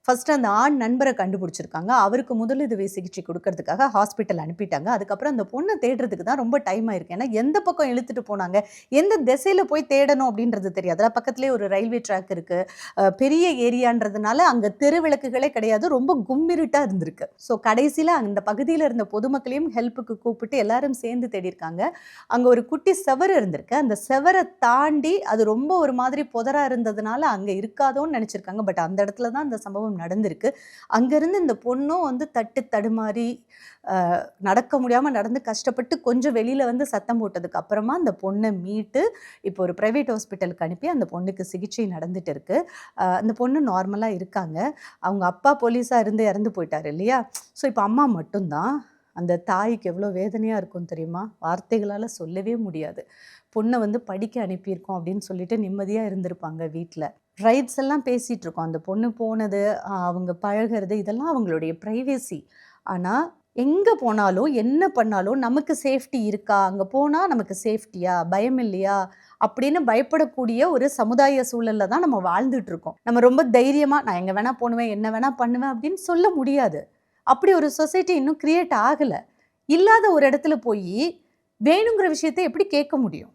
First அந்த ஆண் நண்பரை கண்டுபிடிச்சிருக்காங்க. அவருக்கு முதலுதவி சிகிச்சை கொடுக்கறதுக்காக ஹாஸ்பிட்டல் அனுப்பிட்டாங்க. அதுக்கப்புறம் அந்த பொண்ண தேடுறதுக்கு தான் ரொம்ப டைம் ஆயிருக்கு. ஏன்னா எந்த பக்கம் இழுத்துட்டு போனாங்க, எந்த திசையில போய் தேடணும் அப்படின்றது தெரியாது. அதான் பக்கத்திலேயே ஒரு ரயில்வே ட்ராக் இருக்கு. பெரிய ஏரியான்றதுனால அங்க தெரு விளக்குகளே கிடையாது. ரொம்ப கும்மிருட்டா இருந்திருக்கு. ஸோ கடைசியில அந்த பகுதியில இருந்த பொதுமக்களையும் ஹெல்ப்புக்கு கூப்பிட்டு எல்லாரும் சேர்ந்து தேடியிருக்காங்க. அங்க ஒரு குட்டி செவரு இருந்திருக்கு. அந்த செவர தாண்டி அது ரொம்ப ஒரு மாதிரி புதரா இருந்ததுனால அங்க இருக்காதோன்னு நினைச்சிருக்காங்க. பட் அந்த இடத்துல தான் அந்த சம்பவம் நடந்திருக்கு. அங்கேருந்து இந்த பொண்ணும் வந்து தட்டு தடுமாறி நடக்க முடியாம நடந்து கஷ்டப்பட்டு கொஞ்சம் வெளியில வந்து சத்தம் போட்டதுக்கு அப்புறமா அந்த பொண்ணை மீட்டு இப்போ ஒரு பிரைவேட் ஹாஸ்பிட்டலுக்கு அனுப்பி அந்த பொண்ணுக்கு சிகிச்சை நடந்துட்டு இருக்கு. அந்த பொண்ணு நார்மலா இருக்காங்க. அவங்க அப்பா போலீஸா இருந்து இறந்து போயிட்டாரு இல்லையா? ஸோ இப்போ அம்மா மட்டும்தான். அந்த தாய்க்கு எவ்வளோ வேதனையா இருக்கும் தெரியுமா? வார்த்தைகளால சொல்லவே முடியாது. பொண்ணை வந்து படிக்க அனுப்பியிருக்கோம் அப்படின்னு சொல்லிட்டு நிம்மதியா இருந்திருப்பாங்க வீட்ல. ரைட்ஸ் எல்லாம் பேசிட்டு இருக்கோம். அந்த பொண்ணு போனது, அவங்க பழகுறது இதெல்லாம் அவங்களுடைய பிரைவசி. ஆனா, எங்க போனாலும், என்ன பண்ணாலும் நமக்கு சேஃப்டி இருக்கா? அங்க போனா நமக்கு சேஃப்டியா? பயம் இல்லையா? அப்படின்னு பயப்படக்கூடிய ஒரு சமுதாய சூழல்ல தான் நம்ம வாழ்ந்துட்டு இருக்கோம். நம்ம ரொம்ப தைரியமா நான் எங்க வேணா போணுவேன், என்ன வேணா பண்ணுவேன் அப்படின்னு சொல்ல முடியாது. அப்படி ஒரு சொசைட்டி இன்னும் கிரியேட் ஆகல. இல்லாத ஒரு இடத்துல போயி வேணுங்கிற விஷயத்த எப்படி கேட்க முடியும்?